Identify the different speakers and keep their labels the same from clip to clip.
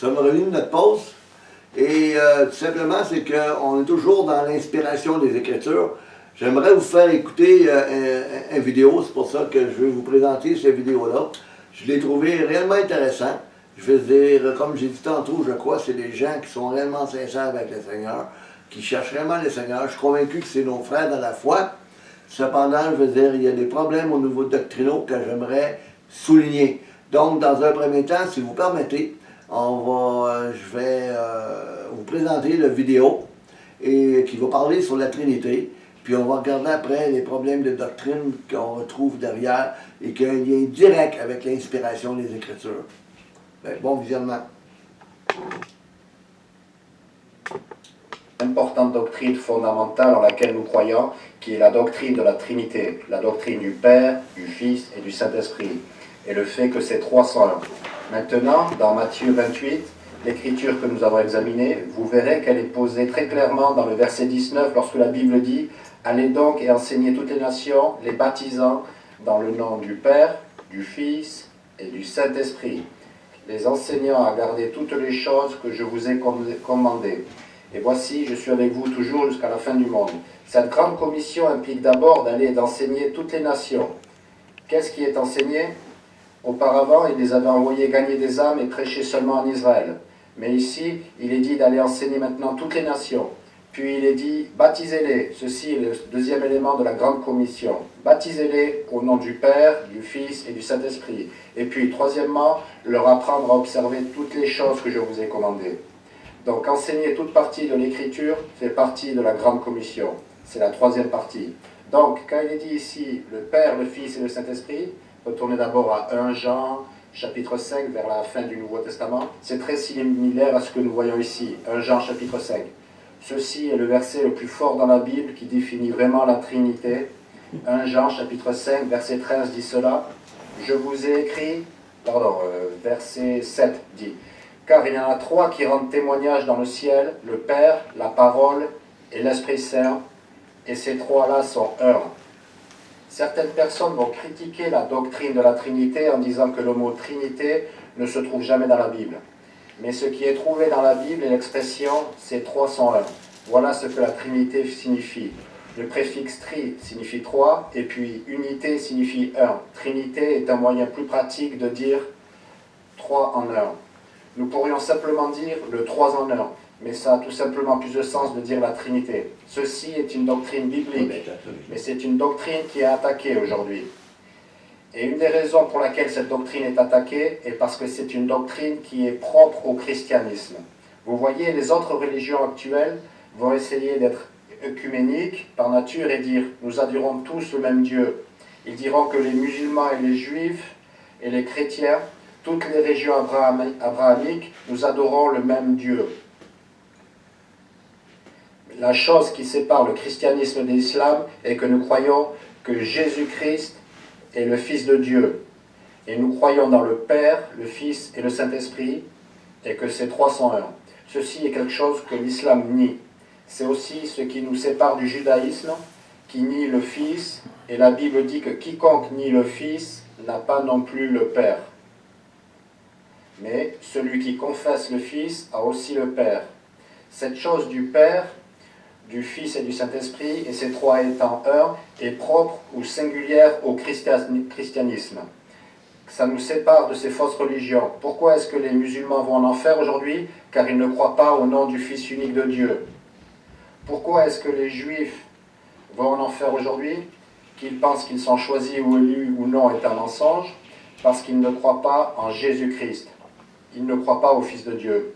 Speaker 1: sommes revenus de notre pause. Et tout simplement, c'est qu'on est toujours dans l'inspiration des Écritures. J'aimerais vous faire écouter une vidéo, c'est pour ça que je vais vous présenter cette vidéo-là. Je l'ai trouvé réellement intéressant. Je veux dire, comme j'ai dit tantôt, je crois que c'est des gens qui sont réellement sincères avec le Seigneur, qui cherchent vraiment le Seigneur. Je suis convaincu que c'est nos frères dans la foi. Cependant, je veux dire, il y a des problèmes au niveau doctrinaux que j'aimerais souligner. Donc, dans un premier temps, si vous permettez, je vais vous présenter la vidéo qui va parler sur la Trinité. Puis on va regarder après les problèmes de doctrine qu'on retrouve derrière et qui ont un lien direct avec l'inspiration des Écritures. Bien, bon visionnement.
Speaker 2: Importante doctrine fondamentale en laquelle nous croyons, qui est la doctrine de la Trinité, la doctrine du Père, du Fils et du Saint-Esprit, et le fait que ces trois sont un. Maintenant, dans Matthieu 28, l'écriture que nous avons examinée, vous verrez qu'elle est posée très clairement dans le verset 19, lorsque la Bible dit « Allez donc et enseignez toutes les nations, les baptisant dans le nom du Père, du Fils et du Saint-Esprit, les enseignant à garder toutes les choses que je vous ai commandées. Et voici, je suis avec vous toujours jusqu'à la fin du monde. » Cette grande commission implique d'abord d'aller et d'enseigner toutes les nations. Qu'est-ce qui est enseigné ? Auparavant, il les avait envoyés gagner des âmes et prêcher seulement en Israël. Mais ici, il est dit d'aller enseigner maintenant toutes les nations. Puis il est dit, baptisez-les. Ceci est le deuxième élément de la grande commission. Baptisez-les au nom du Père, du Fils et du Saint-Esprit. Et puis, troisièmement, leur apprendre à observer toutes les choses que je vous ai commandées. Donc, enseigner toute partie de l'Écriture fait partie de la grande commission. C'est la troisième partie. Donc, quand il est dit ici, le Père, le Fils et le Saint-Esprit, retournez d'abord à 1 Jean, chapitre 5, vers la fin du Nouveau Testament. C'est très similaire à ce que nous voyons ici, 1 Jean, chapitre 5. Ceci est le verset le plus fort dans la Bible qui définit vraiment la Trinité. 1 Jean, chapitre 5, verset 13 dit cela. Je vous ai écrit, verset 7 dit, car il y en a trois qui rendent témoignage dans le ciel, le Père, la Parole et l'Esprit Saint, et ces trois-là sont un. Certaines personnes vont critiquer la doctrine de la Trinité en disant que le mot Trinité ne se trouve jamais dans la Bible. Mais ce qui est trouvé dans la Bible est l'expression « ces trois sont un ». Voilà ce que la Trinité signifie. Le préfixe « tri » signifie trois, et puis « unité » signifie un. Trinité est un moyen plus pratique de dire « trois en un ». Nous pourrions simplement dire le 3 en 1, mais ça a tout simplement plus de sens de dire la Trinité. Ceci est une doctrine biblique, mais c'est une doctrine qui est attaquée aujourd'hui. Et une des raisons pour laquelle cette doctrine est attaquée est parce que c'est une doctrine qui est propre au christianisme. Vous voyez, les autres religions actuelles vont essayer d'être œcuméniques par nature et dire « nous adorons tous le même Dieu ». Ils diront que les musulmans et les juifs et les chrétiens, toutes les régions abrahamiques, nous adorons le même Dieu. La chose qui sépare le christianisme de l'islam est que nous croyons que Jésus-Christ est le Fils de Dieu. Et nous croyons dans le Père, le Fils et le Saint-Esprit, et que ces trois sont un. Ceci est quelque chose que l'islam nie. C'est aussi ce qui nous sépare du judaïsme, qui nie le Fils, et la Bible dit que quiconque nie le Fils n'a pas non plus le Père. Mais celui qui confesse le Fils a aussi le Père. Cette chose du Père, du Fils et du Saint-Esprit, et ces trois étant un, est propre ou singulière au christianisme. Ça nous sépare de ces fausses religions. Pourquoi est-ce que les musulmans vont en enfer aujourd'hui ? Car ils ne croient pas au nom du Fils unique de Dieu. Pourquoi est-ce que les Juifs vont en enfer aujourd'hui ? Qu'ils pensent qu'ils sont choisis ou élus ou non est un mensonge, parce qu'ils ne croient pas en Jésus-Christ. Ils ne croient pas au Fils de Dieu.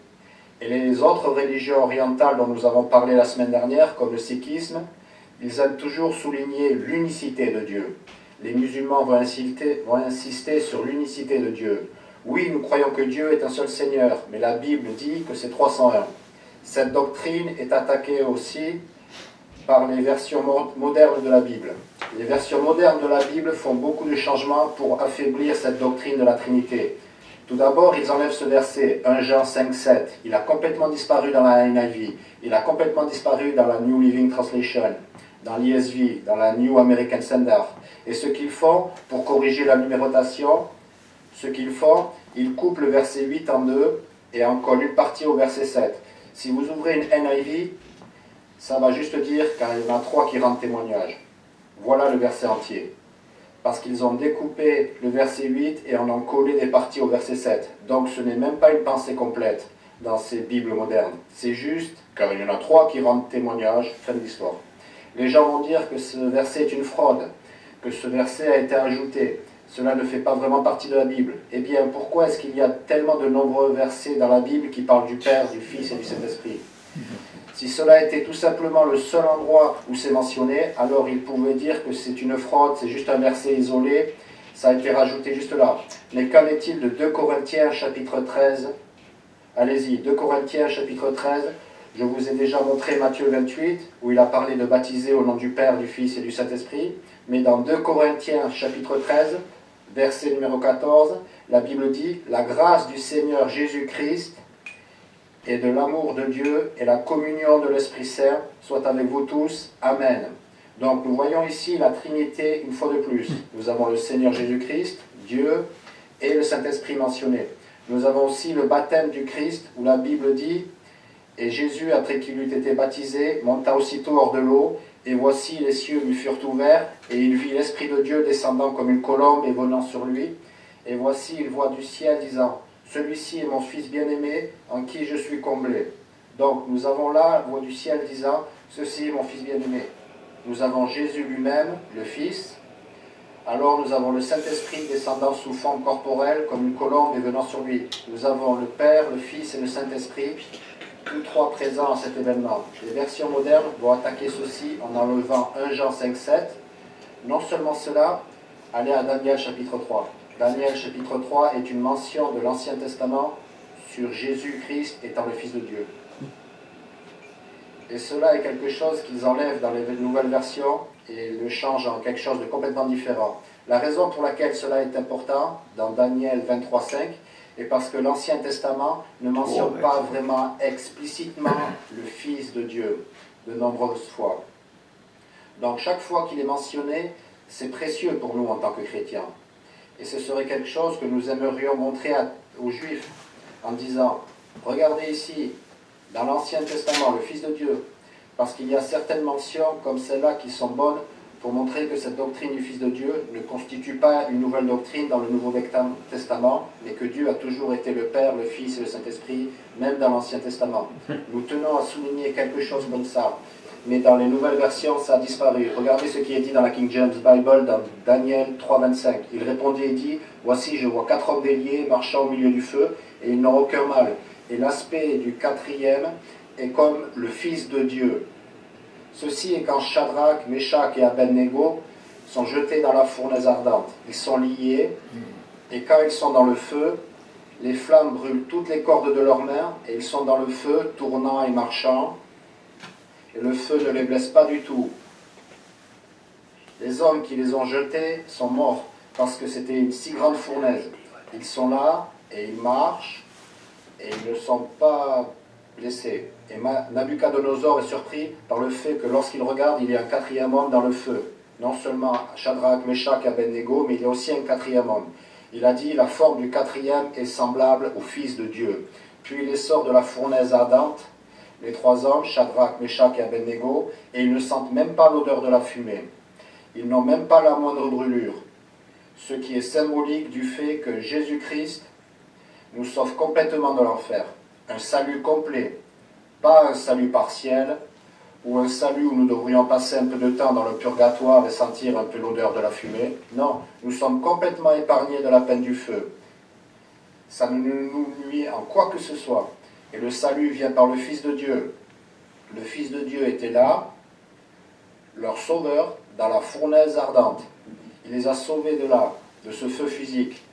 Speaker 2: Et les autres religions orientales dont nous avons parlé la semaine dernière, comme le sikhisme, ils aiment toujours souligner l'unicité de Dieu. Les musulmans vont insister sur l'unicité de Dieu. Oui, nous croyons que Dieu est un seul Seigneur, mais la Bible dit que c'est 301. Cette doctrine est attaquée aussi par les versions modernes de la Bible. Les versions modernes de la Bible font beaucoup de changements pour affaiblir cette doctrine de la Trinité. Tout d'abord, ils enlèvent ce verset, 1 Jean 5, 7. Il a complètement disparu dans la NIV. Il a complètement disparu dans la New Living Translation, dans l'ESV, dans la New American Standard. Et ce qu'ils font, pour corriger la numérotation, ils coupent le verset 8 en deux et en colle une partie au verset 7. Si vous ouvrez une NIV, ça va juste dire, car il y en a 3 qui rendent témoignage. Voilà le verset entier. Parce qu'ils ont découpé le verset 8 et en ont collé des parties au verset 7. Donc ce n'est même pas une pensée complète dans ces Bibles modernes. C'est juste, car il y en a 3 qui rendent témoignage, fin de l'histoire. Les gens vont dire que ce verset est une fraude, que ce verset a été ajouté. Cela ne fait pas vraiment partie de la Bible. Eh bien, pourquoi est-ce qu'il y a tellement de nombreux versets dans la Bible qui parlent du Père, du Fils et du Saint-Esprit? Si cela était tout simplement le seul endroit où c'est mentionné, alors il pouvait dire que c'est une fraude, c'est juste un verset isolé, ça a été rajouté juste là. Mais qu'en est-il de 2 Corinthiens chapitre 13? Allez-y, 2 Corinthiens chapitre 13, je vous ai déjà montré Matthieu 28, où il a parlé de baptiser au nom du Père, du Fils et du Saint-Esprit. Mais dans 2 Corinthiens chapitre 13, verset numéro 14, la Bible dit « La grâce du Seigneur Jésus-Christ et de l'amour de Dieu et la communion de l'Esprit Saint soit avec vous tous. Amen. » Donc nous voyons ici la Trinité une fois de plus. Nous avons le Seigneur Jésus-Christ, Dieu et le Saint-Esprit mentionné. Nous avons aussi le baptême du Christ où la Bible dit « Et Jésus, après qu'il eut été baptisé, monta aussitôt hors de l'eau, et voici les cieux lui furent ouverts, et il vit l'Esprit de Dieu descendant comme une colombe et venant sur lui. Et voici il voit du ciel disant « Celui-ci est mon Fils bien-aimé, en qui je suis comblé. » Donc nous avons là la voix du ciel disant « Ceci est mon Fils bien-aimé. » Nous avons Jésus lui-même, le Fils. Alors nous avons le Saint-Esprit descendant sous forme corporelle comme une colombe et venant sur lui. Nous avons le Père, le Fils et le Saint-Esprit, tous 3 présents à cet événement. Les versions modernes vont attaquer ceci en enlevant 1 Jean 5,7. Non seulement cela, allez à Daniel chapitre 3. Daniel chapitre 3 est une mention de l'Ancien Testament sur Jésus-Christ étant le Fils de Dieu. Et cela est quelque chose qu'ils enlèvent dans les nouvelles versions et le changent en quelque chose de complètement différent. La raison pour laquelle cela est important, dans Daniel 23,5, est parce que l'Ancien Testament ne mentionne pas vraiment explicitement le Fils de Dieu de nombreuses fois. Donc chaque fois qu'il est mentionné, c'est précieux pour nous en tant que chrétiens. Et ce serait quelque chose que nous aimerions montrer aux Juifs en disant, regardez ici, dans l'Ancien Testament, le Fils de Dieu, parce qu'il y a certaines mentions comme celles-là qui sont bonnes pour montrer que cette doctrine du Fils de Dieu ne constitue pas une nouvelle doctrine dans le Nouveau Testament, mais que Dieu a toujours été le Père, le Fils et le Saint-Esprit, même dans l'Ancien Testament. Nous tenons à souligner quelque chose comme ça, mais dans les nouvelles versions, ça a disparu. Regardez ce qui est dit dans la King James Bible, dans Daniel 3,25. Il répondit et dit, « Voici, je vois 4 hommes béliers marchant au milieu du feu, et ils n'ont aucun mal. Et l'aspect du 4e est comme le Fils de Dieu. Ceci est quand Shadrach, Meshach et Abednego sont jetés dans la fournaise ardente. Ils sont liés, et quand ils sont dans le feu, les flammes brûlent toutes les cordes de leurs mains, et ils sont dans le feu, tournant et marchant, et le feu ne les blesse pas du tout. Les hommes qui les ont jetés sont morts, parce que c'était une si grande fournaise. Ils sont là, et ils marchent, et ils ne sont pas blessés. Et Nabuchodonosor est surpris par le fait que lorsqu'il regarde, il y a un 4e homme dans le feu. Non seulement Shadrach, Meshach et Abednego, mais il y a aussi un 4e homme. Il a dit, la forme du 4e est semblable au Fils de Dieu. Puis il les sort de la fournaise ardente, les 3 hommes, Shadrach, Meshach et Abednego, et ils ne sentent même pas l'odeur de la fumée. Ils n'ont même pas la moindre brûlure. Ce qui est symbolique du fait que Jésus-Christ nous sauve complètement de l'enfer. Un salut complet, pas un salut partiel, ou un salut où nous devrions passer un peu de temps dans le purgatoire et sentir un peu l'odeur de la fumée. Non, nous sommes complètement épargnés de la peine du feu. Ça ne nous nuit en quoi que ce soit. Et le salut vient par le Fils de Dieu. Le Fils de Dieu était là, leur sauveur, dans la fournaise ardente. Il les a sauvés de là, de ce feu physique.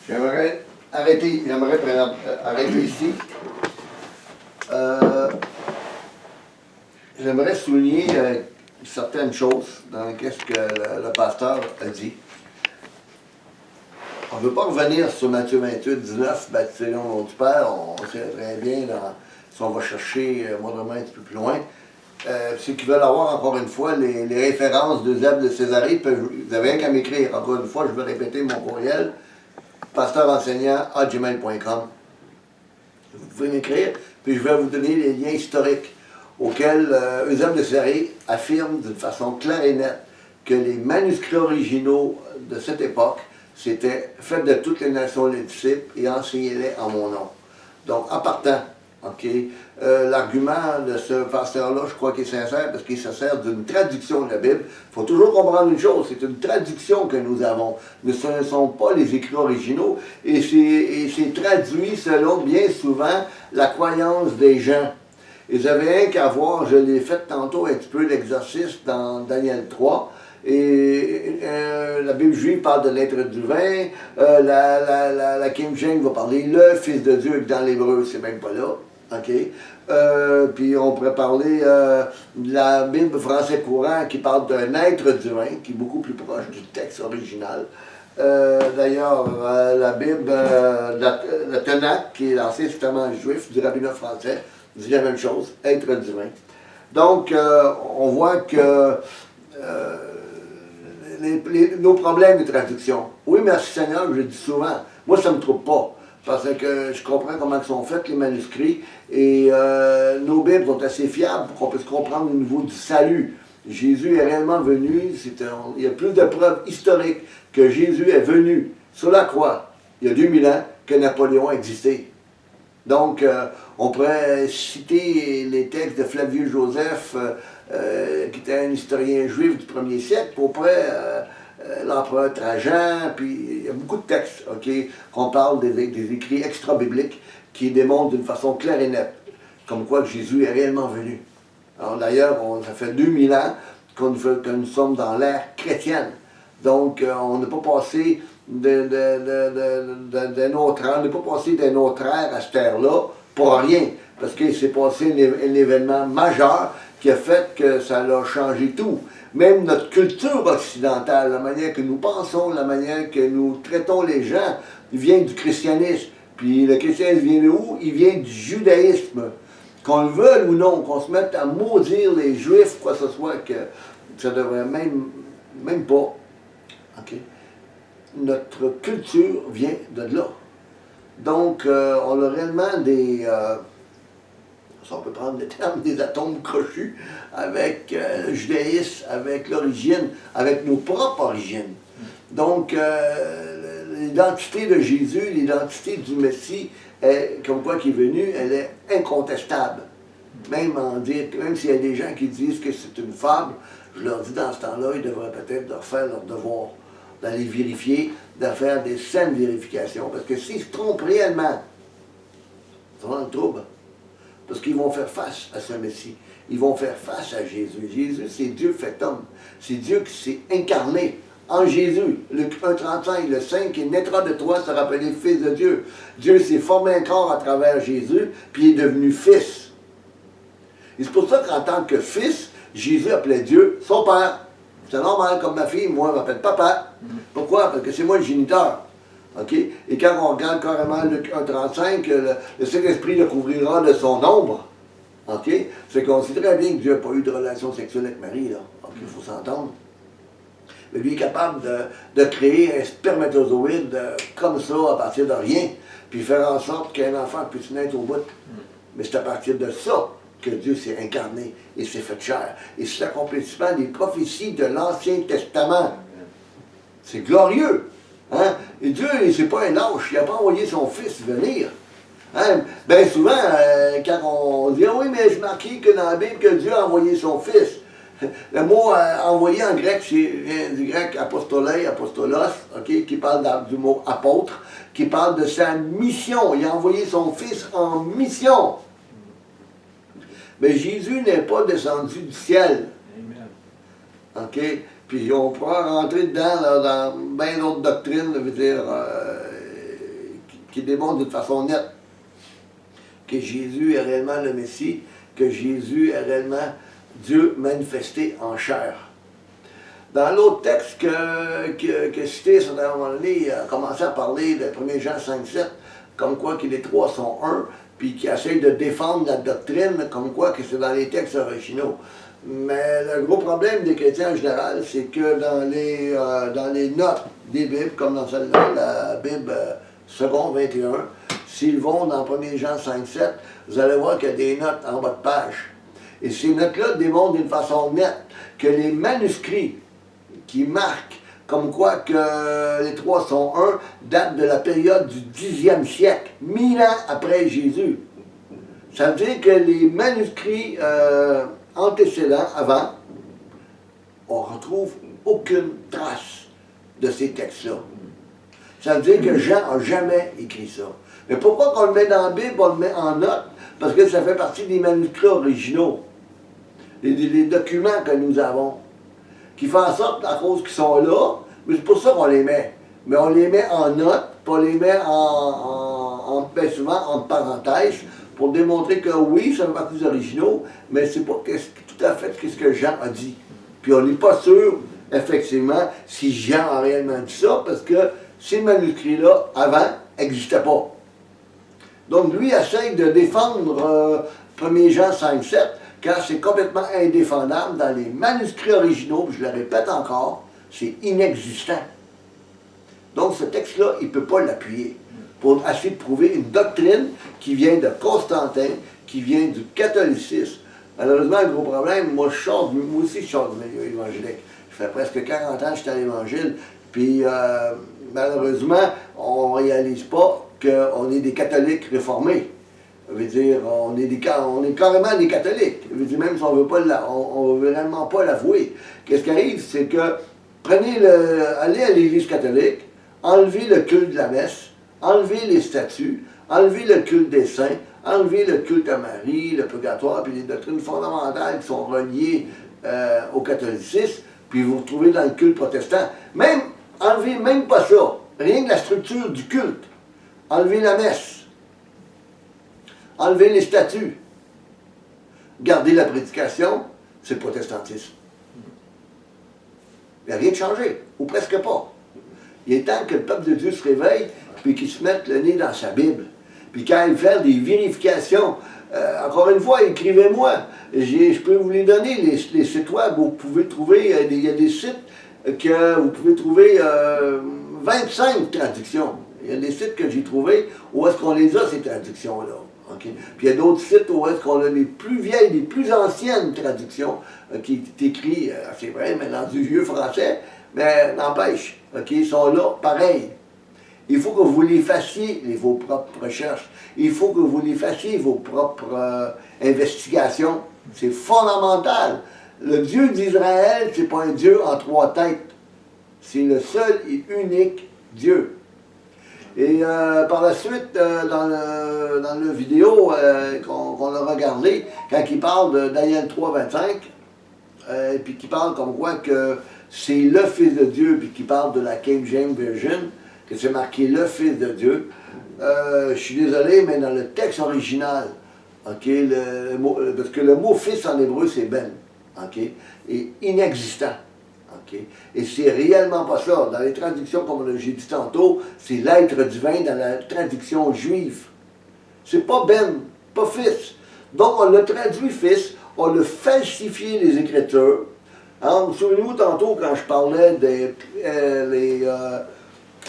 Speaker 1: J'aimerais arrêter ici. J'aimerais souligner certaines choses dans ce que le pasteur a dit. On ne veut pas revenir sur Matthieu 28, 19, baptisé au nom du Père. On sait très bien, si on va chercher moindrement un petit peu plus loin. Ceux qui veulent avoir encore une fois les références de Zeb de Césarée, vous avez rien qu'à m'écrire. Encore une fois, je vais répéter mon courriel, pasteurenseignant@gmail.com. pouvez m'écrire, puis je vais vous donner les liens historiques auxquels Eusèbe de Céré affirme d'une façon claire et nette que les manuscrits originaux de cette époque, c'était « Faites de toutes les nations les disciples et enseignez-les en mon nom ». Donc, en partant, l'argument de ce pasteur-là, je crois qu'il est sincère parce qu'il se sert d'une traduction de la Bible. Il faut toujours comprendre une chose, c'est une traduction que nous avons. Ce ne sont pas les écrits originaux et c'est traduit selon, bien souvent, la croyance des gens. Ils avaient rien qu'à voir, je l'ai fait tantôt un petit peu l'exercice dans Daniel 3, et la Bible juive parle de l'être divin, la King James va parler le Fils de Dieu, dans l'hébreu, c'est même pas là. Puis on pourrait parler de la Bible français courant qui parle d'un être divin, qui est beaucoup plus proche du texte original. D'ailleurs, la Bible, la Tanakh, qui est l'Ancien Testament juif du rabbinat français, dit la même chose, être divin. Donc, on voit que nos problèmes de traduction. Oui, merci Seigneur, je le dis souvent. Moi, ça ne me trouble pas. Parce que je comprends comment ils sont faits, les manuscrits. Et nos Bibles sont assez fiables pour qu'on puisse comprendre au niveau du salut. Jésus est réellement venu. Il y a plus de preuves historiques que Jésus est venu sur la croix, il y a 2000 ans, que Napoléon a existé. Donc, on pourrait citer les textes de Flavius Joseph, qui était un historien juif du 1er siècle, auprès l'empereur Trajan, puis il y a beaucoup de textes, qu'on parle des écrits extra-bibliques qui démontrent d'une façon claire et nette, comme quoi Jésus est réellement venu. Alors d'ailleurs, ça fait 2000 ans que nous sommes dans l'ère chrétienne. Donc, on n'a pas passé d'un autre ère, on n'est pas passé d'un autre ère à cette ère-là pour rien, parce qu'il s'est passé un événement majeur qui a fait que ça a changé tout. Même notre culture occidentale, la manière que nous pensons, la manière que nous traitons les gens, vient du christianisme. Puis le christianisme vient de où? Il vient du judaïsme. Qu'on le veuille ou non, qu'on se mette à maudire les juifs, quoi que ce soit, que ça devrait même pas. Notre culture vient de là. Donc, on a réellement des... on peut prendre le terme des atomes crochus avec le judaïsme, avec l'origine, avec nos propres origines. Donc, l'identité de Jésus, l'identité du Messie, comme quoi qui est venu, elle est incontestable. Même s'il y a des gens qui disent que c'est une fable, je leur dis dans ce temps-là, ils devraient peut-être leur faire leur devoir, d'aller vérifier, de faire des saines vérifications. Parce que s'ils se trompent réellement, ils sont dans le trouble. Parce qu'ils vont faire face à ce Messie. Ils vont faire face à Jésus. Jésus, c'est Dieu fait homme. C'est Dieu qui s'est incarné en Jésus. Luc 1,35, le Saint qui naîtra de toi sera appelé Fils de Dieu. Dieu s'est formé un corps à travers Jésus, puis il est devenu Fils. Et c'est pour ça qu'en tant que Fils, Jésus appelait Dieu son Père. C'est normal, comme ma fille, moi, elle m'appelle Papa. Pourquoi? Parce que c'est moi le géniteur. Et quand on regarde carrément Luc 1,35, le Saint-Esprit le couvrira de son ombre. C'est qu'on sait très bien que Dieu n'a pas eu de relation sexuelle avec Marie. Il faut s'entendre. Mais lui est capable de créer un spermatozoïde comme ça, à partir de rien, puis faire en sorte qu'un enfant puisse naître au bout. Mais c'est à partir de ça que Dieu s'est incarné et s'est fait chair. Et c'est l'accomplissement des prophéties de l'Ancien Testament. C'est glorieux. Et Dieu, c'est pas un lâche, il n'a pas envoyé son Fils venir. Bien souvent, quand on dit « Ah oui, mais c'est marqué que dans la Bible que Dieu a envoyé son Fils », le mot envoyé en grec, c'est du grec apostolei, apostolos, qui parle du mot apôtre, qui parle de sa mission. Il a envoyé son Fils en mission. Mais Jésus n'est pas descendu du ciel. Amen. Puis on pourra rentrer dedans dans bien d'autres doctrines, qui démontrent d'une façon nette que Jésus est réellement le Messie, que Jésus est réellement Dieu manifesté en chair. Dans l'autre texte que cité, à un moment donné, il a commencé à parler de 1 Jean 5,7, comme quoi que les trois sont un, puis qui essaye de défendre la doctrine, comme quoi que c'est dans les textes originaux. Mais le gros problème des chrétiens en général, c'est que dans les notes des Bibles, comme dans celle-là, la Bible second 21, s'ils vont dans 1 Jean 5,7, vous allez voir qu'il y a des notes en bas de page. Et ces notes-là démontrent d'une façon nette que les manuscrits qui marquent comme quoi que les 301 datent de la période du 10e siècle, 1000 ans après Jésus. Ça veut dire que les manuscrits antécédents, avant, on ne retrouve aucune trace de ces textes-là. Ça veut dire que Jean n'a jamais écrit ça. Mais pourquoi qu'on le met dans la Bible, on le met en note? Parce que ça fait partie des manuscrits originaux, les documents que nous avons, qui font en sorte, à cause qu'ils sont là, mais c'est pour ça qu'on les met. Mais on les met en note, puis on les met ben souvent en parenthèse, pour démontrer que oui, ça fait partie des originaux, mais c'est pas tout à fait ce que Jean a dit. Puis on n'est pas sûr, effectivement, si Jean a réellement dit ça, parce que ces manuscrits-là, avant, n'existaient pas. Donc lui essaye de défendre 1 Jean 5,7, car c'est complètement indéfendable dans les manuscrits originaux, puis je le répète encore, c'est inexistant. Donc ce texte-là, il ne peut pas l'appuyer pour essayer de prouver une doctrine qui vient de Constantin, qui vient du catholicisme. Malheureusement, le gros problème, moi aussi je sors du milieu évangélique. Ça fait presque 40 ans que je suis à l'Évangile, puis malheureusement, on ne réalise pas qu'on est des catholiques réformés. Ça veut dire, on est carrément des catholiques. Ça veut dire, même si on ne veut vraiment pas l'avouer. Qu'est-ce qui arrive, c'est que allez à l'Église catholique, enlevez le culte de la messe, enlevez les statuts, enlevez le culte des saints, enlevez le culte à Marie, le purgatoire, puis les doctrines fondamentales qui sont reliées au catholicisme, puis vous vous retrouvez dans le culte protestant. Enlevez même pas ça, rien que la structure du culte. Enlevez la messe. Enlevez les statuts. Gardez la prédication, c'est le protestantisme. Il n'y a rien de changé, ou presque pas. Il est temps que le peuple de Dieu se réveille, puis qu'il se mette le nez dans sa Bible. Puis quand il fait des vérifications, encore une fois, écrivez-moi. Je peux vous les donner, les sites web où vous pouvez trouver, il y a des sites que vous pouvez trouver 25 traductions. Il y a des sites que j'ai trouvés où est-ce qu'on les a, ces traductions-là. Okay? Puis il y a d'autres sites où est-ce qu'on a les plus vieilles, les plus anciennes traductions qui est écrit, c'est vrai, mais dans du vieux français, mais n'empêche, ils sont là, pareil. Il faut que vous les fassiez, vos propres recherches. Il faut que vous les fassiez, vos propres investigations. C'est fondamental. Le Dieu d'Israël, c'est pas un Dieu en 3 têtes. C'est le seul et unique Dieu. Et par la suite, dans la vidéo qu'on a regardé, quand il parle de Daniel 3,25, puis qu'il parle comme quoi que c'est le Fils de Dieu, puis qu'il parle de la King James Version, que c'est marqué le Fils de Dieu, je suis désolé, mais dans le texte original, parce que le mot Fils en hébreu, c'est Ben, est inexistant. Et c'est réellement pas ça. Dans les traductions, comme j'ai dit tantôt, c'est l'être divin dans la traduction juive. C'est pas Ben, pas Fils. Donc on l'a traduit Fils, on l'a falsifié les Écritures. Alors, souvenez-vous tantôt quand je parlais de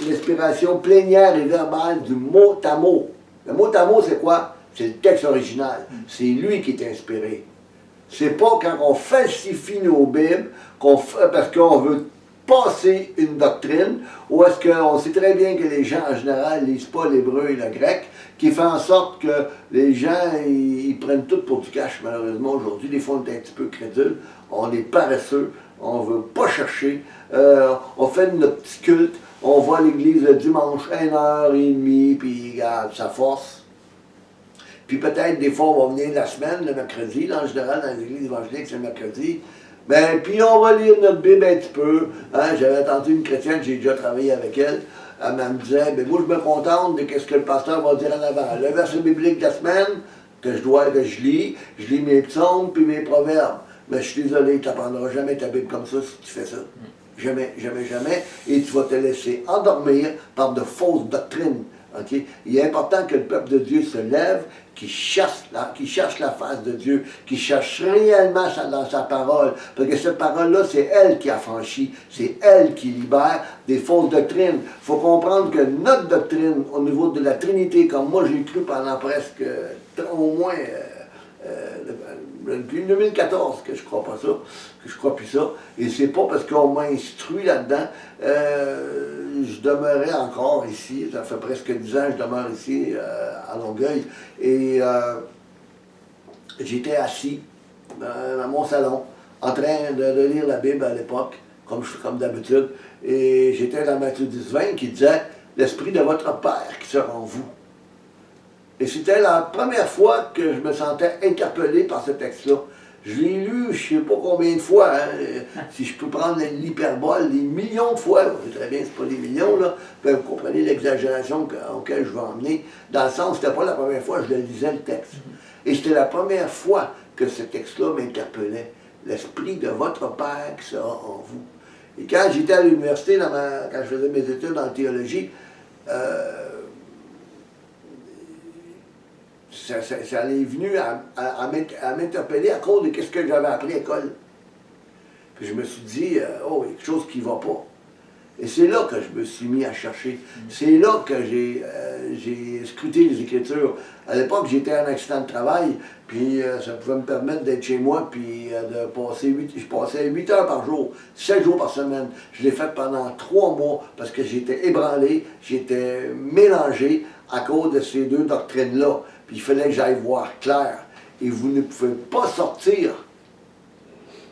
Speaker 1: l'inspiration plénière et verbale du mot à mot. Le mot à mot, c'est quoi? C'est le texte original. C'est lui qui est inspiré. C'est pas quand on falsifie nos Bibles, parce qu'on veut passer une doctrine, ou est-ce qu'on sait très bien que les gens en général ne lisent pas l'hébreu et le grec, qui fait en sorte que les gens, ils prennent tout pour du cash, malheureusement, aujourd'hui. Des fois, on est un petit peu crédule, on est paresseux, on ne veut pas chercher, on fait notre petit culte, on va à l'église le dimanche 1h30, puis regarde, ça force. Puis peut-être, des fois, on va venir la semaine, le mercredi. Là, en général, dans les églises évangéliques, c'est le mercredi. Ben, puis on va lire notre Bible un petit peu. Hein? J'avais entendu une chrétienne, j'ai déjà travaillé avec elle. Elle me disait, ben, moi, je me contente de ce que le pasteur va dire en avant. Le verset biblique de la semaine, que je lis mes psaumes puis mes proverbes. Mais je suis désolé, tu n'apprendras jamais ta Bible comme ça si tu fais ça. Jamais, jamais, jamais. Et tu vas te laisser endormir par de fausses doctrines Okay? Il est important que le peuple de Dieu se lève, qu'il cherche la face de Dieu, qu'il cherche réellement dans sa parole, parce que cette parole-là, c'est elle qui affranchit, c'est elle qui libère des fausses doctrines. Il faut comprendre que notre doctrine, au niveau de la Trinité, comme moi j'ai cru pendant presque au moins depuis 2014 que je crois pas ça, que je crois plus ça, et c'est pas parce qu'on m'a instruit là-dedans, je demeurais encore ici, ça fait presque 10 ans que je demeure ici à Longueuil, et j'étais assis dans mon salon, en train de lire la Bible à l'époque, comme d'habitude, et j'étais dans Matthieu 10-20 qui disait « L'Esprit de votre Père qui sera en vous ». Et c'était la première fois que je me sentais interpellé par ce texte-là. Je l'ai lu, je ne sais pas combien de fois, hein, si je peux prendre l'hyperbole, des millions de fois. C'est très bien, c'est pas des millions, là. Vous comprenez l'exagération auquel je veux emmener. Dans le sens, c'était pas la première fois que je lisais le texte. Et c'était la première fois que ce texte-là m'interpellait. L'Esprit de votre Père qui sera en vous. Et quand j'étais à l'université, quand je faisais mes études en théologie, ça est venu à m'interpeller à cause de ce que j'avais appris à l'école. Puis je me suis dit, oh, il y a quelque chose qui ne va pas. Et c'est là que je me suis mis à chercher. C'est là que j'ai scruté les Écritures. À l'époque, j'étais en accident de travail, puis ça pouvait me permettre d'être chez moi, puis de passer je passais 8 heures par jour, 7 jours par semaine. Je l'ai fait pendant 3 mois, parce que j'étais ébranlé, j'étais mélangé à cause de ces deux doctrines-là. Puis il fallait que j'aille voir clair. Et vous ne pouvez pas sortir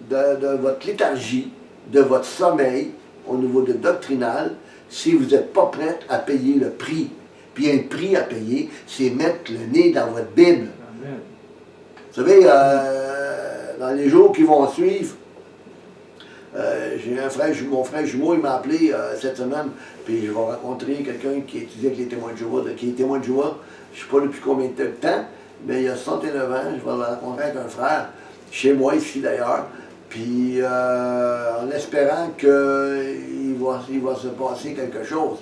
Speaker 1: de votre léthargie, de votre sommeil, au niveau de doctrinal, si vous n'êtes pas prêt à payer le prix. Puis un prix à payer, c'est mettre le nez dans votre Bible. Amen. Vous savez, dans les jours qui vont suivre, j'ai mon frère jumeau, il m'a appelé cette semaine, puis je vais rencontrer quelqu'un qui étudie avec les témoins de Jéhovah, qui est témoin de Jéhovah. Je ne sais pas depuis combien de temps, mais il y a 69 ans, je vais le rencontrer avec un frère, chez moi ici d'ailleurs, puis en espérant qu'il va se passer quelque chose.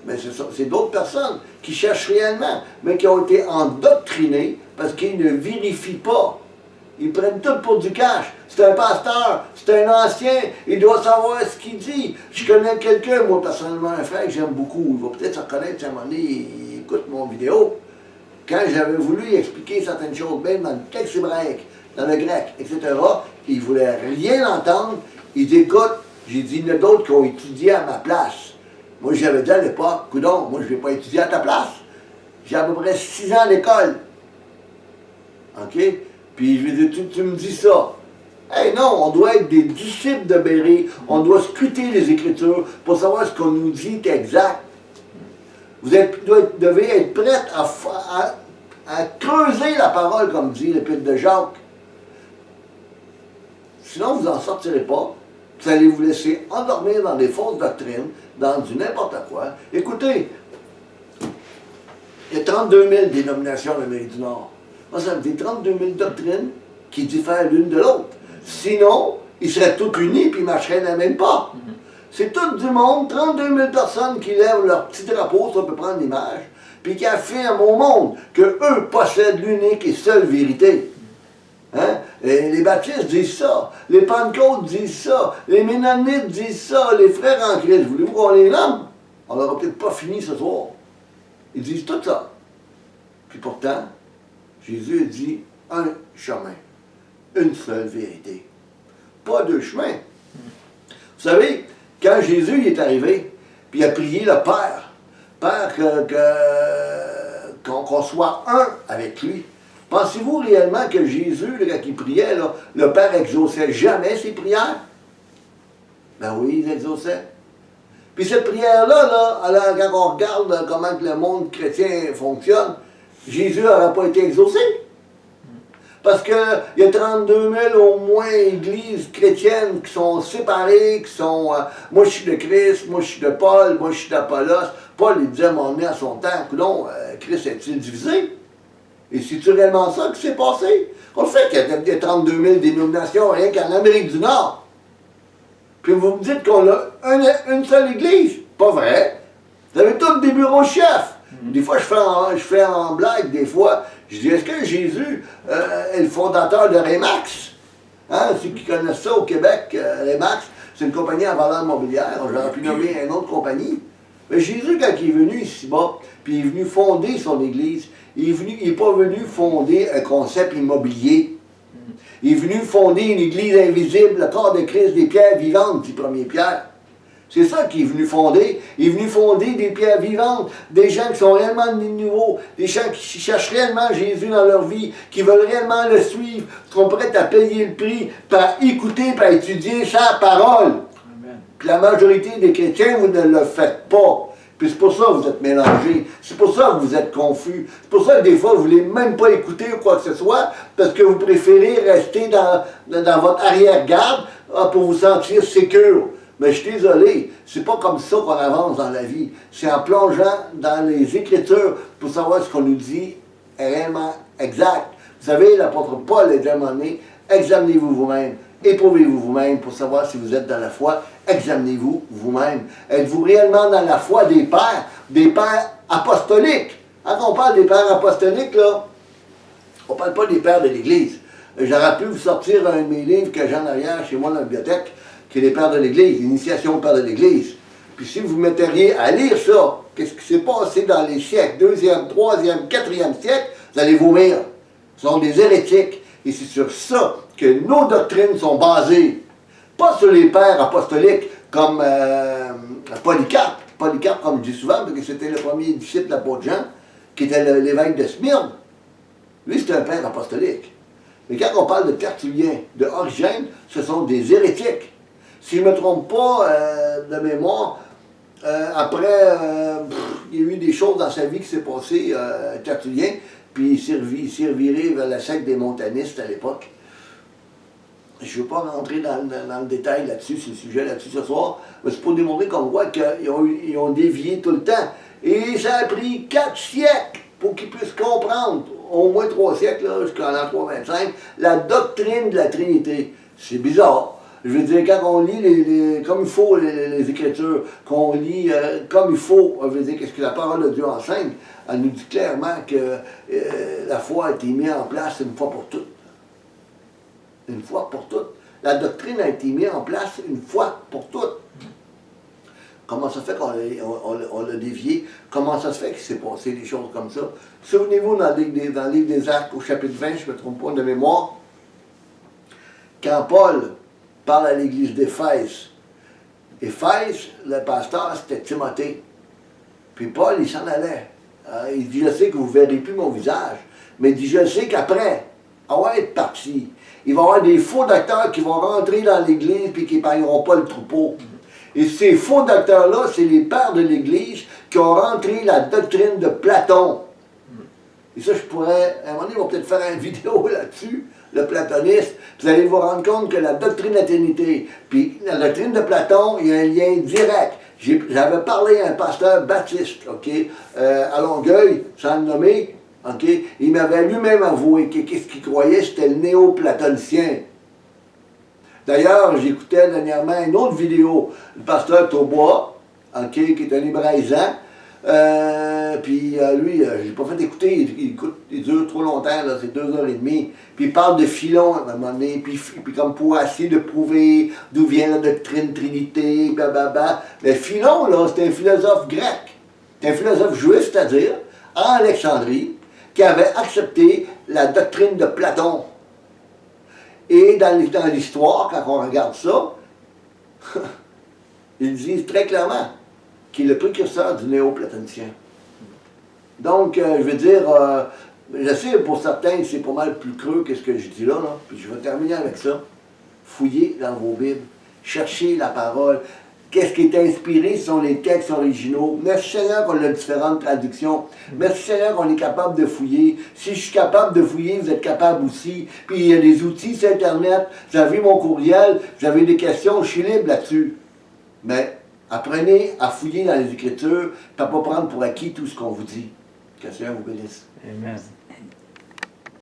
Speaker 1: Mais c'est d'autres personnes qui cherchent réellement, mais qui ont été endoctrinés parce qu'ils ne vérifient pas. Ils prennent tout pour du cash. C'est un pasteur, c'est un ancien, il doit savoir ce qu'il dit. Je connais quelqu'un, moi personnellement, un frère que j'aime beaucoup, il va peut-être se reconnaître, si à un moment donné, il écoute mon vidéo. Quand j'avais voulu expliquer certaines choses, même dans le texte hébraïque, dans le grec, etc., il ne voulait rien entendre. Il dit, écoute, j'ai dit, il y en a d'autres qui ont étudié à ma place. Moi, j'avais dit à l'époque, coudonc, moi, je ne vais pas étudier à ta place. J'ai à peu près 6 ans à l'école. OK? Puis je lui ai dit, tu me dis ça. Hey, non, on doit être des disciples de Béré. On doit scruter les Écritures pour savoir ce qu'on nous dit est exact. Vous devez être prêts à creuser la parole, comme dit l'Épître de Jacques. Sinon, vous n'en sortirez pas. Vous allez vous laisser endormir dans des fausses doctrines, dans du n'importe quoi. Écoutez, il y a 32 000 dénominations en Amérique du Nord. Moi, ça me dit 32 000 doctrines qui diffèrent l'une de l'autre. Sinon, ils seraient tous unis et ils ne marcheraient dans le même pas. C'est tout du monde, 32 000 personnes qui lèvent leur petit drapeau, ça peut prendre l'image, puis qui affirment au monde qu'eux possèdent l'unique et seule vérité. Hein? Et les baptistes disent ça, les Pentecôtes disent ça, les Ménonites disent ça, les frères en Christ. Voulez-vous qu'on les nomme? On n'aura peut-être pas fini ce soir. Ils disent tout ça. Puis pourtant, Jésus a dit un chemin, une seule vérité. Pas deux chemins. Vous savez, quand Jésus est arrivé, puis il a prié le Père, qu'on soit un avec lui, pensez-vous réellement que Jésus, quand il priait, là, le Père exauçait jamais ses prières? Ben oui, il exauçait. Puis cette prière-là, alors, quand on regarde comment le monde chrétien fonctionne, Jésus n'aurait pas été exaucé. Parce qu'il y a 32 000 au moins églises chrétiennes qui sont séparées, qui sont moi je suis de Christ, moi je suis de Paul, moi je suis d'Apollos. Paul il disait à un moment donné à son temps, coudonc, Christ est-il divisé? Et c'est-tu réellement ça qui s'est passé? On fait qu'il y a 32 000 dénominations rien qu'en Amérique du Nord. Puis vous me dites qu'on a une seule église. Pas vrai. Vous avez tous des bureaux chefs. Des fois, je fais en blague, des fois, je dis, est-ce que Jésus est le fondateur de Remax? Hein, ceux qui connaissent ça au Québec, Remax, c'est une compagnie en valeur mobilière, j'aurais pu nommer une autre compagnie. Mais Jésus, quand il est venu ici-bas, puis il est venu fonder son Église, il n'est pas venu fonder un concept immobilier. Il est venu fonder une Église invisible, le corps de Christ, des pierres vivantes, dit 1er Pierre. C'est ça qu'il est venu fonder. Il est venu fonder des pierres vivantes, des gens qui sont réellement nés de nouveau, des gens qui cherchent réellement Jésus dans leur vie, qui veulent réellement le suivre, qui sont prêts à payer le prix, par écouter, par étudier sa parole. Amen. Puis la majorité des chrétiens, vous ne le faites pas. Puis c'est pour ça que vous êtes mélangés, c'est pour ça que vous êtes confus, c'est pour ça que des fois vous ne voulez même pas écouter ou quoi que ce soit, parce que vous préférez rester dans votre arrière-garde pour vous sentir sécure. Mais je suis désolé, c'est pas comme ça qu'on avance dans la vie. C'est en plongeant dans les Écritures pour savoir ce qu'on nous dit est réellement exact. Vous savez, l'apôtre Paul a dit à un moment donné, examinez-vous vous-même, éprouvez-vous vous-même pour savoir si vous êtes dans la foi. Examinez-vous vous-même. Êtes-vous réellement dans la foi des pères apostoliques? Quand on parle des pères apostoliques, là, on ne parle pas des pères de l'Église. J'aurais pu vous sortir un de mes livres que j'ai en arrière chez moi dans la bibliothèque, qui est les pères de l'Église, l'initiation aux pères de l'Église. Puis si vous metteriez à lire ça, qu'est-ce qui s'est passé dans les siècles, 2e, 3e, 4e siècle, vous allez vomir. Ce sont des hérétiques. Et c'est sur ça que nos doctrines sont basées. Pas sur les pères apostoliques comme Polycarpe. Polycarpe, comme je dis souvent, parce que c'était le premier disciple de l'apôtre Jean, qui était l'évêque de Smyrne. Lui, c'était un père apostolique. Mais quand on parle de Tertullien, de Origène, ce sont des hérétiques. Si je ne me trompe pas de mémoire, après, il y a eu des choses dans sa vie qui s'est passées, Tertullien, puis il s'est reviré vers la secte des montanistes à l'époque. Je ne veux pas rentrer dans le détail là-dessus, c'est le sujet là-dessus ce soir, mais c'est pour démontrer qu'on voit qu'ils ont dévié tout le temps. Et ça a pris 4 siècles pour qu'ils puissent comprendre, au moins 3 siècles, jusqu'en l'an 325, la doctrine de la Trinité. C'est bizarre. Je veux dire, quand on lit comme il faut les Écritures, qu'on lit comme il faut, je veux dire, qu'est-ce que la parole de Dieu enseigne, elle nous dit clairement que la foi a été mise en place une fois pour toutes. Une fois pour toutes. La doctrine a été mise en place une fois pour toutes. Comment ça fait qu'on l'a dévié? Comment ça se fait qu'il s'est passé des choses comme ça? Souvenez-vous, dans le livre des Actes, au chapitre 20, je ne me trompe pas de mémoire, quand Paul parle à l'église d'Éphèse. Éphèse, le pasteur, c'était Timothée. Puis Paul, il s'en allait. Il dit, je sais que vous ne verrez plus mon visage, mais il dit, je sais qu'après avoir été parti, il va y avoir des faux docteurs qui vont rentrer dans l'église et qui n'épargneront pas le troupeau. Et ces faux docteurs-là, c'est les pères de l'église qui ont rentré la doctrine de Platon. Et ça, je pourrais, à un moment donné, on va peut-être faire une vidéo là-dessus, le platoniste, vous allez vous rendre compte que la doctrine de la Trinité, puis la doctrine de Platon, il y a un lien direct. J'avais parlé à un pasteur baptiste, OK, à Longueuil, sans le nommer, OK, il m'avait lui-même avoué que qu'est-ce qu'il croyait, c'était le néo-platonicien. D'ailleurs, j'écoutais dernièrement une autre vidéo, le pasteur Taubois, OK, qui est un hébraïsant. Puis lui, je l'ai pas fait écouter, il dure trop longtemps, là, c'est 2h30. Puis il parle de Philon à un moment donné, puis comme pour essayer de prouver d'où vient la doctrine Trinité, blablabla. Mais Philon, là, c'est un philosophe grec. C'est un philosophe juif, c'est-à-dire, en Alexandrie, qui avait accepté la doctrine de Platon. Et dans l'histoire, quand on regarde ça, ils disent très clairement qu'il est le précurseur du néo-platonicien. Donc, je veux dire, je sais, pour certains, c'est pas mal plus creux que ce que je dis là, puis je vais terminer avec ça. Fouillez dans vos Bibles, cherchez la parole. Qu'est-ce qui est inspiré sont les textes originaux. Merci Seigneur qu'on a différentes traductions. Merci Seigneur qu'on est capable de fouiller. Si je suis capable de fouiller, vous êtes capable aussi. Puis il y a des outils sur Internet. Vous avez mon courriel, vous avez des questions, je suis libre là-dessus. Mais apprenez à fouiller dans les Écritures, et à ne pas prendre pour acquis tout ce qu'on vous dit. Que le Seigneur vous bénisse.
Speaker 3: Amen.